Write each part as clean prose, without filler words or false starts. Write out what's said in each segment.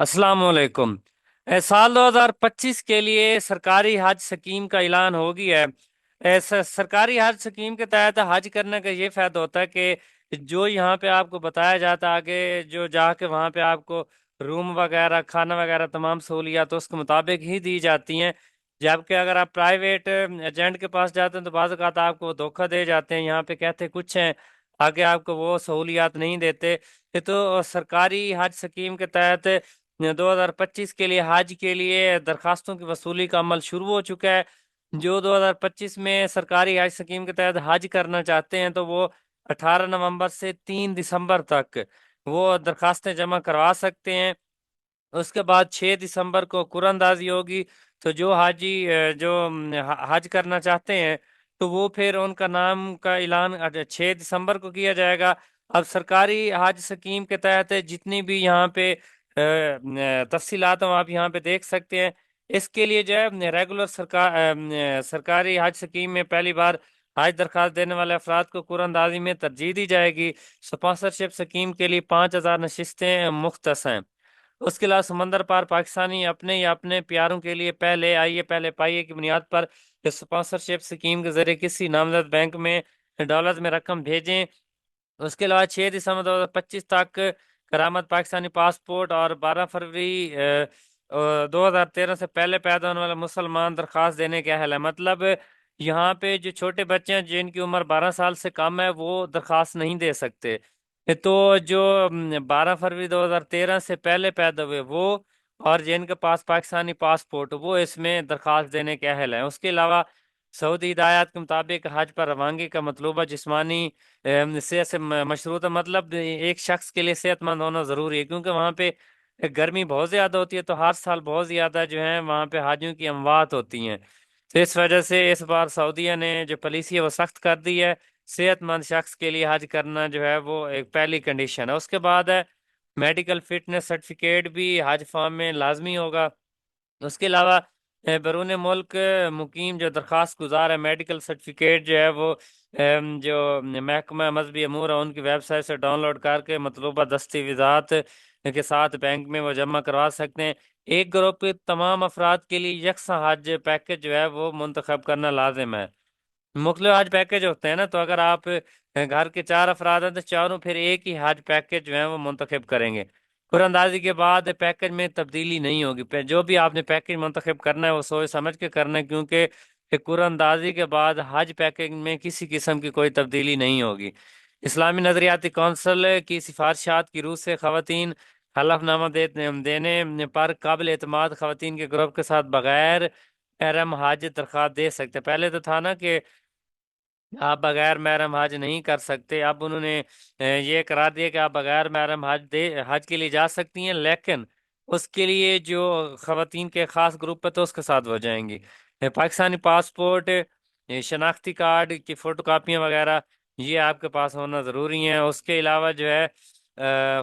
अस्सलाम वालेकुम। साल 2025 के लिए सरकारी हज स्कीम का ऐलान हो गया है। सरकारी हज स्कीम के तहत हज करने का ये फायदा होता है कि जो यहाँ पे आपको बताया जाता है आगे, जो जाके वहाँ पे आपको रूम वगैरह खाना वगैरह तमाम सहूलियात तो उसके मुताबिक ही दी जाती हैं। जबकि अगर आप प्राइवेट एजेंट के पास जाते हैं तो बाज़ औक़ात आपको धोखा दे जाते हैं। यहाँ पे कहते कुछ हैं, आगे आपको वो सहूलियात नहीं देते। ये तो सरकारी हज स्कीम के तहत 2025 के लिए हज के लिए दरखास्तों की वसूली का अमल शुरू हो चुका है। जो 2025 में सरकारी हज स्कीम के तहत हज करना चाहते हैं तो वो 18 नवंबर से 3 दिसंबर तक वो दरखास्तें जमा करवा सकते हैं। उसके बाद 6 दिसंबर को कुरानंदाजी होगी। तो जो हाजी जो हज करना चाहते हैं तो वो फिर उनका नाम का ऐलान 6 दिसंबर को किया जाएगा। अब सरकारी हज स्कीम के तहत जितनी भी यहाँ पे तफसीलात हम आप यहाँ पे देख सकते हैं। इसके लिए जो है रेगुलर सरकारी हज स्कीम में पहली बार हज दरखास्त देने वाले अफराद को कुरानंदाजी में तरजीह दी जाएगी। स्पॉन्सरशिप स्कीम के लिए 5,000 नशिस्तें मुख्तस हैं। उसके अलावा समंदर पार पाकिस्तानी अपने या अपने प्यारों के लिए पहले आइए पहले पाइए की बुनियाद पर स्पॉन्सरशिप स्कीम के जरिए किसी नामजद बैंक में डॉलर में रकम भेजें। उसके अलावा 6 दिसंबर 2025 तक करामत पाकिस्तानी पासपोर्ट और 12 फरवरी 2013 से पहले पैदा होने वाला मुसलमान दरखास्त देने के अहल है। मतलब यहाँ पे जो छोटे बच्चे हैं जिनकी उम्र 12 साल से कम है वो दरखास्त नहीं दे सकते। तो जो 12 फरवरी 2013 से पहले पैदा हुए वो और जिनके पास पाकिस्तानी पासपोर्ट वो इसमें दरखास्त देने के अहल हैं। उसके अलावा सऊदी हिदायत के मुताबिक हज पर रवानगी का मतलूबा जिस्मानी सेहत से मशरूत है। मतलब एक शख्स के लिए सेहतमंद होना ज़रूरी है क्योंकि वहाँ पे गर्मी बहुत ज़्यादा होती है। तो हर साल बहुत ज़्यादा जो है वहाँ पे हाजियों की अमवात होती हैं। तो इस वजह से इस बार सऊदीया ने जो पॉलिसी है वो सख्त कर दी है। सेहतमंद शख्स के लिए हज करना जो है वो एक पहली कंडीशन है। उसके बाद है मेडिकल फिटनेस सर्टिफिकेट भी हज फॉर्म में लाजमी होगा। उसके अलावा बैरून मुल्क मुकीम जो दरख्वास्त गुजार है मेडिकल सर्टिफिकेट जो है वो जो महकमा मजहबी अमूर है उनकी वेबसाइट से डाउनलोड करके मतलूबा दस्तावेजात के साथ बैंक में वो जमा करवा सकते हैं। एक ग्रुप के तमाम अफराद के लिए यकसा हज पैकेज जो है वो मुंतखब करना लाजिम है। मुख्तलिफ हज पैकेज होते हैं ना, तो अगर आप घर के 4 अफराद हैं तो चारों फिर एक ही हज पैकेज जो है वो मुंतखब करेंगे। कुरानंदाजी के बाद पैकेज में तब्दीली नहीं होगी। जो भी आपने पैकेज मुंतखब करना है वो सोच समझ के करना है क्योंकि कुरानंदाजी के बाद हज पैकेज में किसी किस्म की कोई तब्दीली नहीं होगी। इस्लामी नजरियाती कौंसिल की सिफारिशात की रूह से खवातीन हलफनामा देने पर काबिल एतमाद खवातीन के ग्रुप के साथ बगैर महरम हज दरख्वास्त दे सकते। पहले तो था ना कि आप बगैर महरम हज नहीं कर सकते। अब उन्होंने ये करा दिया कि आप बगैर महरम हज के लिए जा सकती हैं, लेकिन उसके लिए जो खवातीन के खास ग्रुप है तो उसके साथ हो जाएंगी। पाकिस्तानी पासपोर्ट, शनाख्ती कार्ड की फोटो कापियाँ वगैरह ये आपके पास होना ज़रूरी है। उसके अलावा जो है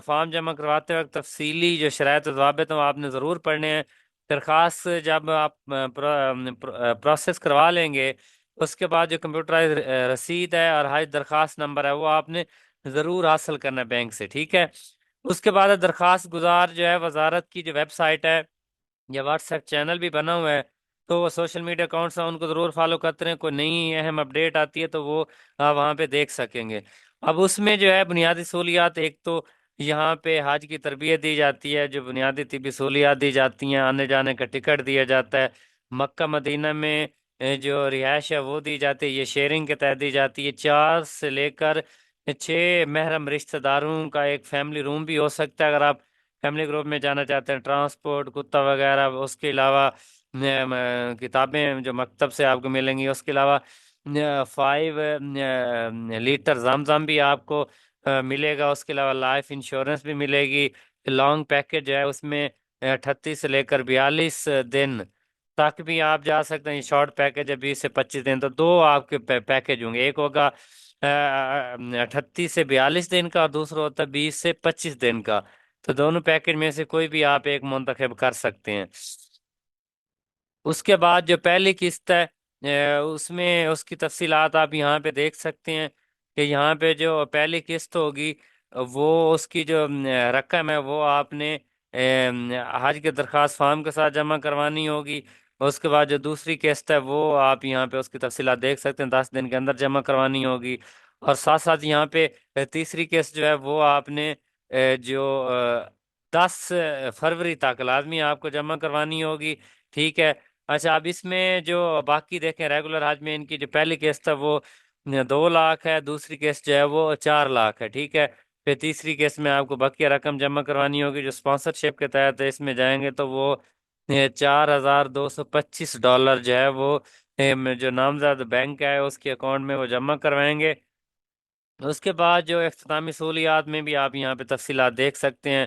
फॉर्म जमा करवाते वक्त तफसीली जो शराइत ज़वाबित हैं वो आपने ज़रूर पढ़ने हैं। दरख्वास्त जब आप प्रोसेस करवा लेंगे उसके बाद जो कंप्यूटराइज रसीद है और हज दरखास्त नंबर है वो आपने ज़रूर हासिल करना है बैंक से, ठीक है। उसके बाद दरखास्त गुजार जो है वजारत की जो वेबसाइट है या व्हाट्सएप चैनल भी बना हुआ है तो वो सोशल मीडिया अकाउंट्स हैं उनको ज़रूर फॉलो करते रहें। कोई नई अहम अपडेट आती है तो वो आप वहाँ पे देख सकेंगे। अब उसमें जो है बुनियादी सहूलियात, एक तो यहाँ पे हज की तरबियत दी जाती है, जो बुनियादी तिबी सहूलियात दी जाती हैं, आने जाने का टिकट दिया जाता है। मक्का मदीना में जो रिहाइश है वो दी जाती है, ये शेयरिंग के तहत दी जाती है। 4 से लेकर 6 महरम रिश्तेदारों का एक फैमिली रूम भी हो सकता है अगर आप फैमिली ग्रुप में जाना चाहते हैं। ट्रांसपोर्ट कुत्ता वगैरह, उसके अलावा किताबें जो मकतब से आपको मिलेंगी। उसके अलावा 5 लीटर जमजम भी आपको मिलेगा। उसके अलावा लाइफ इंश्योरेंस भी मिलेगी। लॉन्ग पैकेज है उसमें 38 से लेकर 42 दिन तक भी आप जा सकते हैं। शॉर्ट पैकेज है 20 से 25 दिन। तो दो आपके पैकेज होंगे, एक होगा 38 से 42 दिन का और दूसरा होता है 20 से 25 दिन का। तो दोनों पैकेज में से कोई भी आप एक मुंतखब कर सकते हैं। उसके बाद जो पहली किस्त है उसमें उसकी तफसीलात आप यहाँ पे देख सकते हैं कि यहाँ पे जो पहली किस्त होगी वो उसकी जो रकम है वो आपने حج کی درخواست فارم کے ساتھ جمع کروانی ہوگی۔ اس کے بعد جو دوسری قسط ہے وہ آپ یہاں پہ اس کی تفصیلات دیکھ سکتے ہیں، 10 دن کے اندر جمع کروانی ہوگی۔ اور ساتھ ساتھ یہاں پہ تیسری قسط جو ہے وہ آپ نے جو 10 فروری تک لازمی آپ کو جمع کروانی ہوگی، ٹھیک ہے۔ اچھا، اب اس میں جو باقی دیکھیں ریگولر حج میں ان کی جو پہلی قسط ہے وہ 2 لاکھ ہے، دوسری قسط جو ہے وہ 4 لاکھ ہے، ٹھیک ہے۔ پھر تیسری قسط میں آپ کو بقیہ رقم جمع کروانی ہوگی جو اسپانسرشپ کے تحت اس میں جائیں گے، تو وہ $4,225 جو ہے وہ جو نامزد بینک ہے اس کے اکاؤنٹ میں وہ جمع کروائیں گے۔ اس کے بعد جو اختتامی سہولیات میں بھی آپ یہاں پہ تفصیلات دیکھ سکتے ہیں،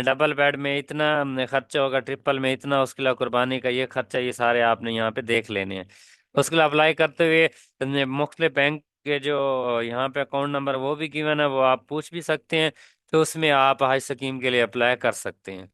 ڈبل بیڈ میں اتنا خرچہ ہوگا، ٹرپل میں اتنا، اس کے علاوہ قربانی کا یہ خرچہ، یہ سارے آپ نے یہاں پہ دیکھ لینے ہیں۔ اس کے علاوہ اپلائی کرتے ہوئے مختلف بینک کے جو یہاں پہ اکاؤنٹ نمبر وہ بھی گیون ہے، وہ آپ پوچھ بھی سکتے ہیں، تو اس میں آپ حج سکیم کے لیے اپلائی کر سکتے ہیں۔